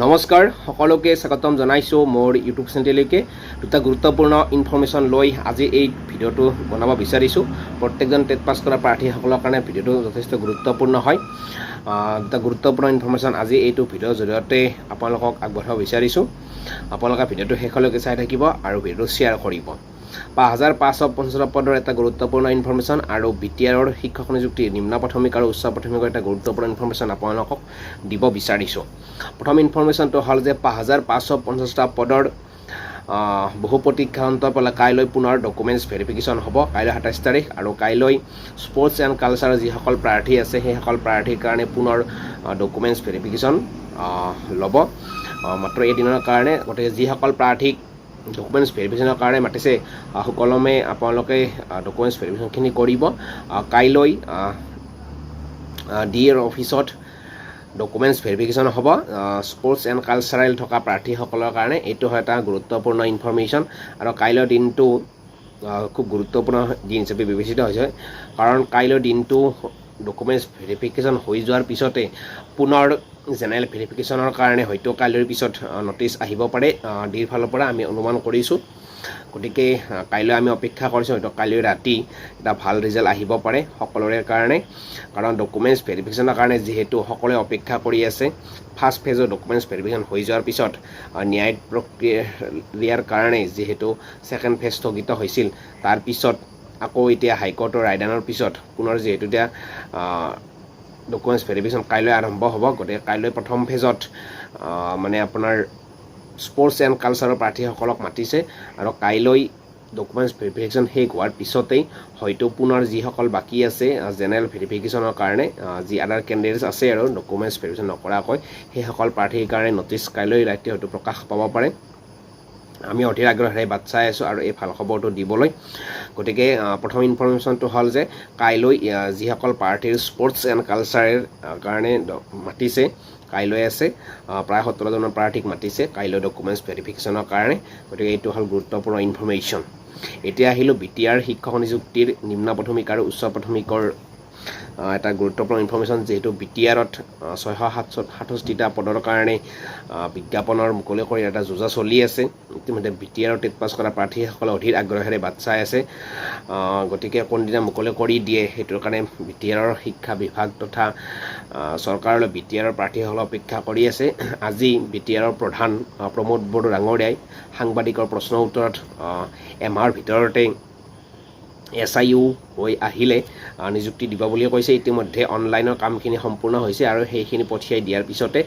নমস্কাৰ সকলোকে স্বাগতম জনাইছোঁ মোৰ ইউটিউব চেনেললৈকে দুটা গুৰুত্বপূৰ্ণ ইনফৰমেশ্যন লৈ আজি এই ভিডিঅ'টো বনাব বিচাৰিছোঁ। প্ৰত্যেকজন টেট পাছ কৰা প্ৰাৰ্থীসকলৰ কাৰণে ভিডিঅ'টো যথেষ্ট গুৰুত্বপূৰ্ণ হয়। দুটা গুৰুত্বপূৰ্ণ ইনফৰমেশ্যন আজি এইটো ভিডিঅ'ৰ জৰিয়তে আপোনালোকক আগবঢ়াব বিচাৰিছোঁ। আপোনালোকে ভিডিঅ'টো শেষলৈকে চাই থাকিব আৰু ভিডিঅ'টো শ্বেয়াৰ কৰিব। 5550 পদৰ এটা গুৰুত্বপূৰ্ণ ইনফৰমেশ্যন আৰু বিটিআৰৰ শিক্ষক নিযুক্তি নিম্ন প্ৰাথমিক আৰু উচ্চ প্ৰাথমিকৰ এটা গুৰুত্বপূৰ্ণ ইনফৰমেশ্যন আপোনালোকক দিব বিচাৰিছোঁ। প্ৰথম ইনফৰমেশ্যনটো হ'ল যে 5550টা পদৰ বহু প্ৰতীক্ষাৰ অন্ত পেলাই কাইলৈ পুনৰ ডকুমেণ্টছ ভেৰিফিকেশ্যন হ'ব। কাইলৈ 27 তাৰিখ আৰু কাইলৈ স্পৰ্টছ এণ্ড কালচাৰৰ যিসকল প্ৰাৰ্থী আছে সেইসকল প্ৰাৰ্থীৰ কাৰণে পুনৰ ডকুমেণ্টছ ভেৰিফিকেশ্যন ল'ব মাত্ৰ এদিনৰ কাৰণে। গতিকে যিসকল প্ৰাৰ্থীক ডকুমেণ্টছ ভেৰিফিকেশ্যনৰ কাৰণে মাতিছে সুকলমে আপোনালোকে ডকুমেণ্টছ ভেৰিফিকেশ্যনখিনি কৰিব। কাইলৈ DA অফিচত ডকুমেণ্টছ ভেৰিফিকেশ্যন হ'ব স্পৰ্টছ এণ্ড কালচাৰেল থকা প্ৰাৰ্থীসকলৰ কাৰণে। এইটো হয় এটা গুৰুত্বপূৰ্ণ ইনফৰমেশ্যন আৰু কাইলৈৰ দিনটো খুব গুৰুত্বপূৰ্ণ দিন হিচাপে বিবেচিত হৈছে, কাৰণ কাইলৈৰ দিনটো ডকুমেণ্টছ ভেৰিফিকেশ্যন হৈ যোৱাৰ পিছতে পুনৰ জেনেৰেল ভেৰিফিকেশ্যনৰ কাৰণে হয়তো কাইলৈৰ পিছত নটিচ আহিব পাৰে ডিৰ ফালৰ পৰা, আমি অনুমান কৰিছোঁ। গতিকে কাইলৈ আমি অপেক্ষা কৰিছোঁ, হয়তো কাইলৈ ৰাতি এটা ভাল ৰিজাল্ট আহিব পাৰে সকলোৰে কাৰণে, কাৰণ ডকুমেণ্টছ ভেৰিফিকেশ্যনৰ কাৰণে যিহেতু সকলোৱে অপেক্ষা কৰি আছে। ফাৰ্ষ্ট ফেজৰ ডকুমেণ্টছ ভেৰিফিকেশ্যন হৈ যোৱাৰ পিছত ন্যায়িক প্ৰক্ৰিয়াৰ কাৰণে যিহেতু ছেকেণ্ড ফেজ স্থগিত হৈছিল, তাৰপিছত আকৌ এতিয়া হাইকোৰ্টৰ ৰায়দানৰ পিছত পুনৰ যিহেতু এতিয়া ডকুমেণ্টছ ভেৰিফিকেশ্যন কাইলৈ আৰম্ভ হ'ব। গতিকে কাইলৈ প্ৰথম ফেজত মানে আপোনাৰ স্পৰ্টছ এণ্ড কালচাৰৰ প্ৰাৰ্থীসকলক মাতিছে আৰু কাইলৈ ডকুমেণ্টছ ভেৰিফিকেশ্যন শেষ হোৱাৰ পিছতেই হয়তো পুনৰ যিসকল বাকী আছে জেনেৰেল ভেৰিফিকেশ্যনৰ কাৰণে যি আদাৰ কেণ্ডিডেটছ আছে আৰু ডকুমেণ্টছ ভেৰিফিকেশ্যন নকৰাকৈ সেইসকল প্ৰাৰ্থীৰ কাৰণে নটিচ কাইলৈ ৰাতি হয়তো প্ৰকাশ পাব পাৰে। আমি অধীৰ আগ্ৰহেৰে বাট চাই আছোঁ আৰু এই ভাল খবৰটো দিবলৈ। গতিকে প্ৰথম ইনফৰমেশ্যনটো হ'ল যে কাইলৈ যিসকল প্ৰাৰ্থীৰ স্পৰ্টছ এণ্ড কালচাৰেল কাৰণে মাতিছে, কাইলৈ আছে প্ৰায় 17জন প্ৰাৰ্থীক মাতিছে কাইলৈ ডকুমেণ্টছ ভেৰিফিকেশ্যনৰ কাৰণে। গতিকে এইটো হ'ল গুৰুত্বপূৰ্ণ ইনফৰমেশ্যন। এতিয়া আহিলোঁ বিটিআৰ শিক্ষক নিযুক্তিৰ নিম্ন প্ৰাথমিক আৰু উচ্চ প্ৰাথমিকৰ এটা গুৰুত্বপূৰ্ণ ইনফৰমেশ্যন। যিহেতু বিটিআৰত 667টা পদৰ কাৰণে বিজ্ঞাপনৰ মুকলি কৰি এটা যোজা চলি আছে। ইতিমধ্যে বিটিআৰৰ টেট পাছ কৰা প্ৰাৰ্থীসকলে অধীৰ আগ্ৰহেৰে বাট চাই আছে। গতিকে কোনদিনা মুকলি কৰি দিয়ে সেইটোৰ কাৰণে বিটিআৰৰ শিক্ষা বিভাগ তথা চৰকাৰলৈ বিটিআৰৰ প্ৰাৰ্থীসকলে অপেক্ষা কৰি আছে। আজি বিটিআৰৰ প্ৰধান প্ৰমোদ বড়ো ডাঙৰীয়াই সাংবাদিকৰ প্ৰশ্নৰ উত্তৰত এমাহৰ ভিতৰতে SIU হৈ আহিলে নিযুক্তি দিব বুলিয়ে কৈছে। ইতিমধ্যে অনলাইনৰ কামখিনি সম্পূৰ্ণ হৈছে আৰু সেইখিনি পঠিয়াই দিয়াৰ পিছতে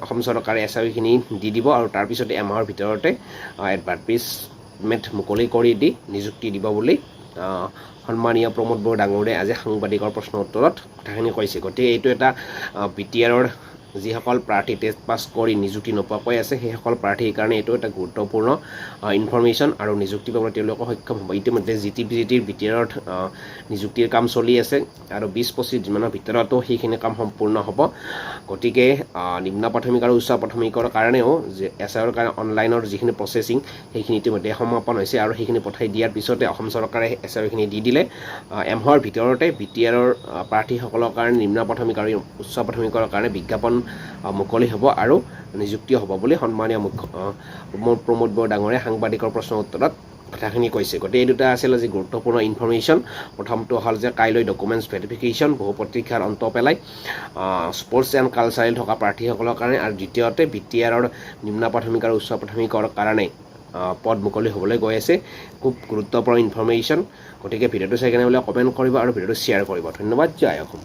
অসম চৰকাৰে SIUখিনি দি দিব আৰু তাৰপিছতে এমাহৰ ভিতৰতে এডভাৰ্টাইজমেণ্ট মুকলি কৰি দি নিযুক্তি দিব বুলি সন্মানীয় প্ৰমোদ বড়ো ডাঙৰীয়াই আজি সাংবাদিকৰ প্ৰশ্নৰ উত্তৰত কথাখিনি কৈছে। গতিকে এইটো এটা বিটিআৰৰ যিসকল প্ৰাৰ্থী টেষ্ট পাছ কৰি নিযুক্তি নোপোৱাকৈ আছে সেইসকল প্ৰাৰ্থীৰ কাৰণে এইটো এটা গুৰুত্বপূৰ্ণ ইনফৰমেশ্যন আৰু নিযুক্তি পাবলৈ তেওঁলোকে সক্ষম হ'ব। ইতিমধ্যে GTPGTৰ বিটিআৰত নিযুক্তিৰ কাম চলি আছে আৰু 20-25 দিনমানৰ ভিতৰতো সেইখিনি কাম সম্পূৰ্ণ হ'ব। গতিকে নিম্ন প্ৰাথমিক আৰু উচ্চ প্ৰাথমিকৰ কাৰণেও যে SIUৰ কাৰণে অনলাইনৰ যিখিনি প্ৰচেছিং সেইখিনি ইতিমধ্যে সমাপন হৈছে আৰু সেইখিনি পঠাই দিয়াৰ পিছতে অসম চৰকাৰে SIUখিনি দি দিলে এমাহৰ ভিতৰতে বিটিআৰৰ প্ৰাৰ্থীসকলৰ কাৰণে নিম্ন প্ৰাথমিক আৰু উচ্চ প্ৰাথমিকৰ কাৰণে বিজ্ঞাপন মুকলি হ'ব আৰু নিযুক্তি হ'ব বুলি সন্মানীয় প্ৰমোদ বড়ো ডাঙৰীয়াই সাংবাদিকৰ প্ৰশ্নৰ উত্তৰত কথাখিনি কৈছে। গতিকে এই দুটা আছিল আজি গুৰুত্বপূৰ্ণ ইনফৰমেশ্যন। প্ৰথমটো হ'ল যে কাইলৈ ডকুমেণ্টছ ভেৰিফিকেশ্যন বহু প্ৰতীক্ষাৰ অন্ত পেলাই স্পৰ্টছ এণ্ড কালচাৰেল থকা প্ৰাৰ্থীসকলৰ কাৰণে, আৰু দ্বিতীয়তে বিটিআৰৰ নিম্ন প্ৰাথমিক আৰু উচ্চ প্ৰাথমিকৰ কাৰণে পদ মুকলি হ'বলৈ গৈ আছে। খুব গুৰুত্বপূৰ্ণ ইনফৰমেশ্যন। গতিকে ভিডিঅ'টো চাই কেনে বোলে কমেণ্ট কৰিব আৰু ভিডিঅ'টো শ্বেয়াৰ কৰিব। ধন্যবাদ। জয় অসম।